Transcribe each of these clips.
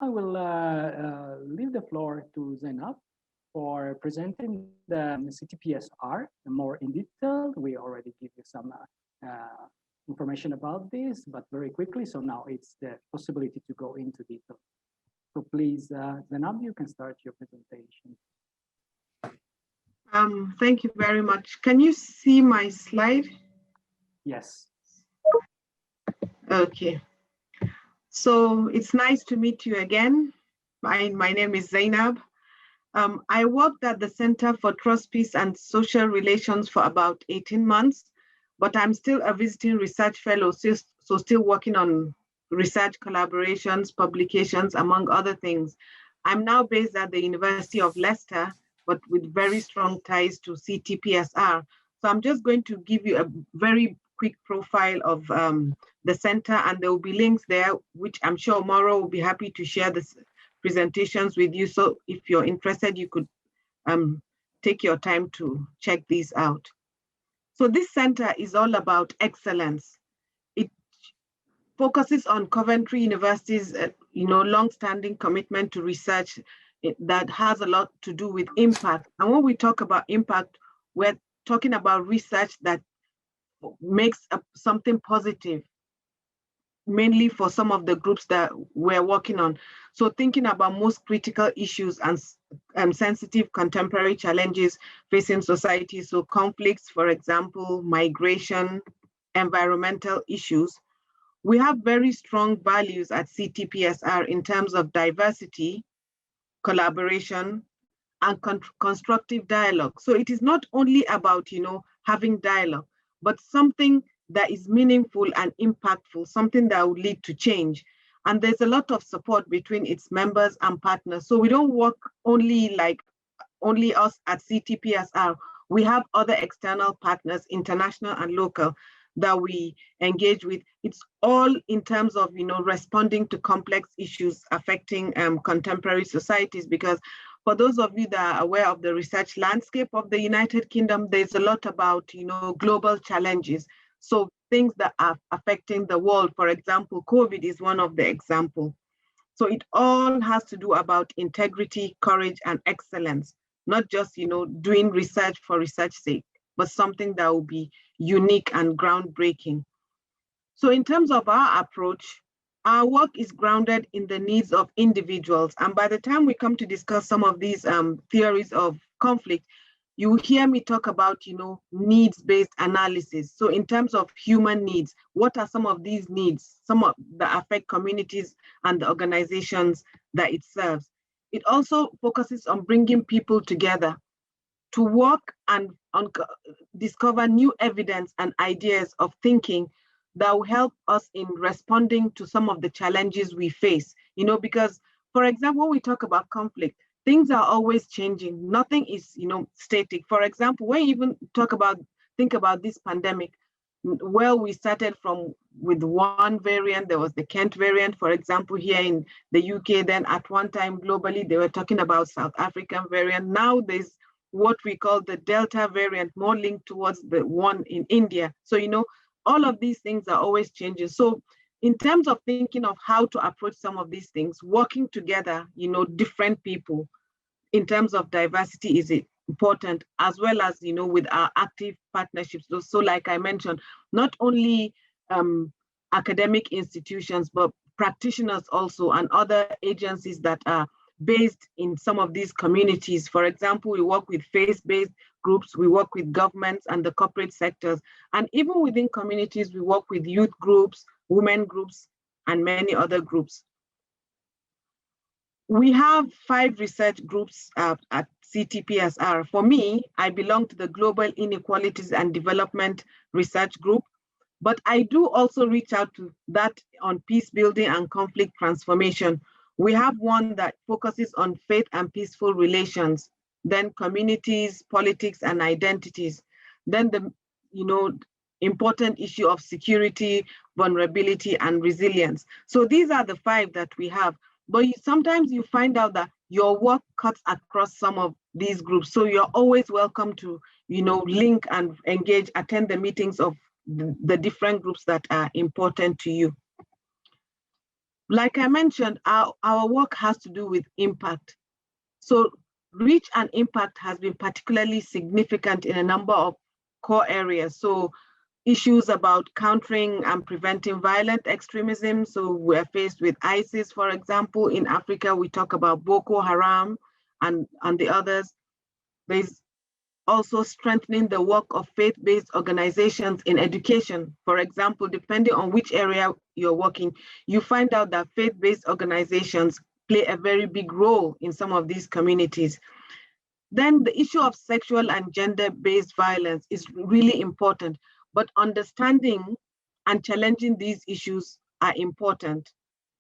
I will leave the floor to Zainab for presenting the CTPSR more in detail. We already give you some information about this, but very quickly. So now it's the possibility to go into detail. So please, Zainab, you can start your presentation. Thank you very much. Can you see my slide? Yes. Okay. So it's nice to meet you again. My name is Zainab. I worked at the Center for Trust, Peace and Social Relations for about 18 months, but I'm still a visiting research fellow, so still working on research collaborations, publications, among other things. I'm now based at the University of Leicester, but with very strong ties to CTPSR. So I'm just going to give you a very quick profile of the center, and there will be links there, which I'm sure Mauro will be happy to share this presentations with you. So if you're interested, you could take your time to check these out. So this center is all about excellence. It focuses on Coventry University's long-standing commitment to research that has a lot to do with impact. And when we talk about impact, we're talking about research that makes something positive, mainly for some of the groups that we're working on. So thinking about most critical issues and sensitive contemporary challenges facing society. So conflicts, for example, migration, environmental issues. We have very strong values at CTPSR in terms of diversity, collaboration, and constructive dialogue. So it is not only about, having dialogue, but something that is meaningful and impactful, something that will lead to change. And there's a lot of support between its members and partners. So we don't work only us at CTPSR. We have other external partners, international and local, that we engage with. It's all in terms of, responding to complex issues affecting contemporary societies, because for those of you that are aware of the research landscape of the United Kingdom, there's a lot about, global challenges. So things that are affecting the world, for example, COVID is one of the examples. So it all has to do about integrity, courage, and excellence, not just, doing research for research's sake, but something that will be unique and groundbreaking. So in terms of our approach, our work is grounded in the needs of individuals. And by the time we come to discuss some of these theories of conflict, you will hear me talk about, needs-based analysis. So in terms of human needs, what are some of these needs, some of that affect communities and the organizations that it serves? It also focuses on bringing people together to work and discover new evidence and ideas of thinking that will help us in responding to some of the challenges we face. Because, for example, when we talk about conflict, things are always changing. Nothing is, static. For example, when you even think about this pandemic, well, we started with one variant. There was the Kent variant, for example, here in the UK. Then at one time globally, they were talking about South African variant. Now there's what we call the Delta variant, more linked towards the one in India. So, all of these things are always changing. So in terms of thinking of how to approach some of these things, working together, different people in terms of diversity is important, as well as, with our active partnerships. So like I mentioned, not only academic institutions, but practitioners also, and other agencies that are based in some of these communities. For example, we work with faith-based groups, we work with governments and the corporate sectors. And even within communities, we work with youth groups, women groups, and many other groups. We have 5 research groups at CTPSR. For me, I belong to the Global Inequalities and Development Research Group, but I do also reach out to that on peace building and conflict transformation. We have one that focuses on faith and peaceful relations, then communities, politics, and identities. Then the important issue of security, vulnerability, and resilience. So these are the 5 that we have. But sometimes you find out that your work cuts across some of these groups. So you're always welcome to, link and engage, attend the meetings of the different groups that are important to you. Like I mentioned, our work has to do with impact. So reach and impact has been particularly significant in a number of core areas. So issues about countering and preventing violent extremism. So we're faced with ISIS, for example. In Africa, we talk about Boko Haram and the others. There's also strengthening the work of faith-based organizations in education. For example, depending on which area you're working, you find out that faith-based organizations play a very big role in some of these communities. Then the issue of sexual and gender-based violence is really important, but understanding and challenging these issues are important.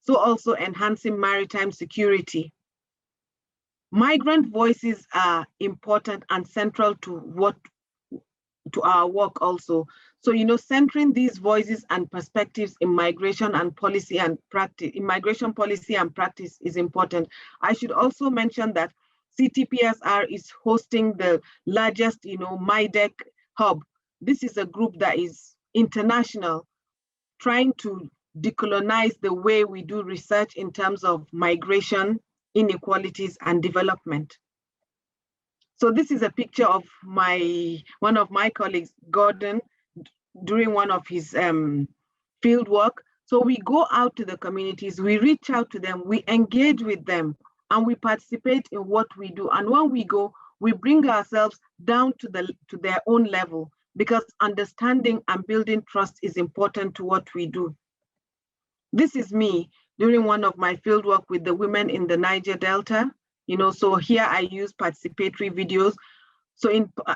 So also enhancing maritime security. Migrant voices are important and central to our work also. So, centering these voices and perspectives in migration policy and practice is important. I should also mention that CTPSR is hosting the largest, MIDEC hub. This is a group that is international, trying to decolonize the way we do research in terms of migration, inequalities, and development. So this is a picture of one of my colleagues, Gordon, during one of his field work. So we go out to the communities, we reach out to them, we engage with them, and we participate in what we do. And when we go, we bring ourselves down to their own level, because understanding and building trust is important to what we do. This is me during one of my field work with the women in the Niger Delta. So here I use participatory videos. So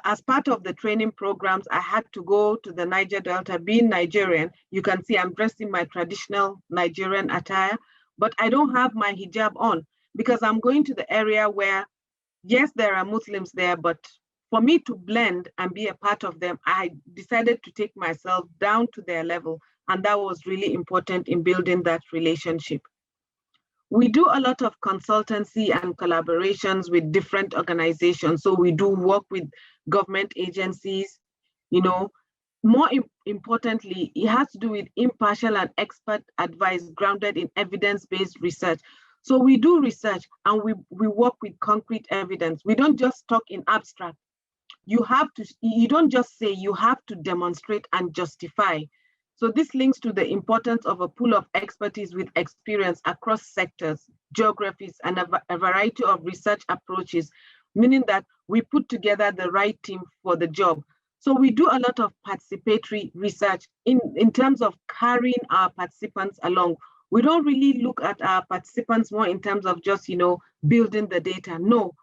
as part of the training programs, I had to go to the Niger Delta. Being Nigerian, you can see I'm dressed in my traditional Nigerian attire, but I don't have my hijab on because I'm going to the area where, yes, there are Muslims there, but for me to blend and be a part of them, I decided to take myself down to their level. And that was really important in building that relationship. We do a lot of consultancy and collaborations with different organizations. So we do work with government agencies, More importantly, it has to do with impartial and expert advice grounded in evidence-based research. So we do research and we work with concrete evidence. We don't just talk in abstract. You don't just say, you have to demonstrate and justify. So this links to the importance of a pool of expertise with experience across sectors, geographies, and a variety of research approaches, meaning that we put together the right team for the job. So we do a lot of participatory research in terms of carrying our participants along. We don't really look at our participants more in terms of just, building the data. No,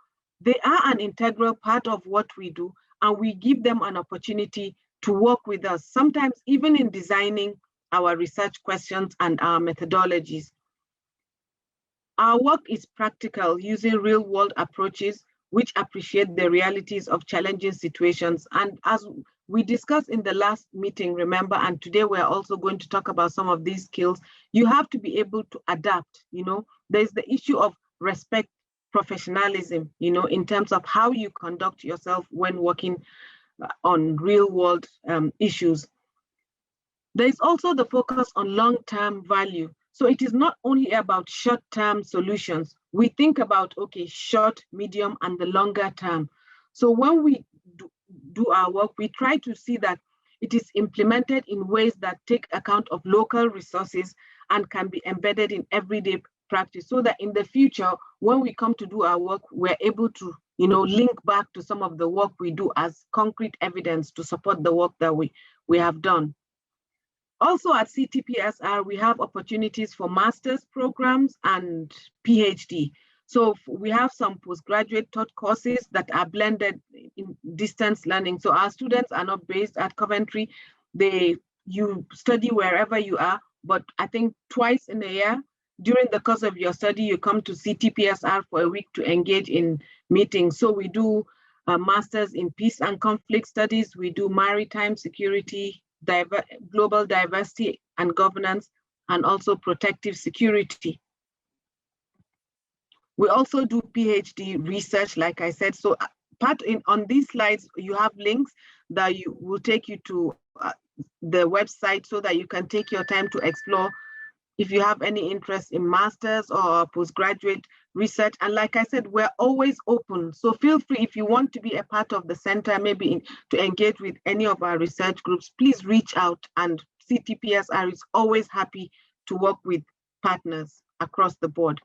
they are an integral part of what we do, and we give them an opportunity to work with us, sometimes even in designing our research questions and our methodologies. Our work is practical, using real-world approaches which appreciate the realities of challenging situations. And as we discussed in the last meeting, remember, and today we're also going to talk about some of these skills, you have to be able to adapt. There's the issue of respect, professionalism, in terms of how you conduct yourself when working on real-world issues. There is also the focus on long-term value. So it is not only about short-term solutions. We think about, short, medium, and the longer term. So when we do our work, we try to see that it is implemented in ways that take account of local resources and can be embedded in everyday practice, so that in the future, when we come to do our work, we're able to link back to some of the work we do as concrete evidence to support the work that we have done. Also at CTPSR, we have opportunities for master's programs and PhD. So we have some postgraduate taught courses that are blended in distance learning. So our students are not based at Coventry. You study wherever you are, but I think twice in a year, during the course of your study, you come to CTPSR for a week to engage in meetings. So we do a master's in peace and conflict studies. We do maritime security, global diversity and governance, and also protective security. We also do PhD research, like I said. So on these slides, you have links that will take you to the website so that you can take your time to explore if you have any interest in master's or postgraduate research. And like I said, we're always open. So feel free, if you want to be a part of the center, maybe to engage with any of our research groups, please reach out, and CTPSR is always happy to work with partners across the board.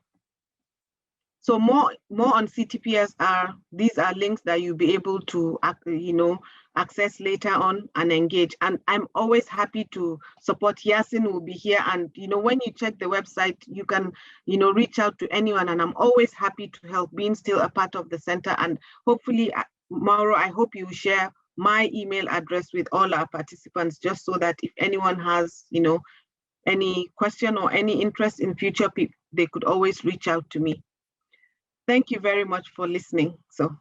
So more on CTPSR, these are links that you'll be able to access later on and engage. And I'm always happy to support. Yasin will be here, and when you check the website, you can reach out to anyone, and I'm always happy to help, being still a part of the center. And hopefully, Mauro, I hope you share my email address with all our participants, just so that if anyone has any question or any interest in future, they could always reach out to me. Thank you very much for listening. So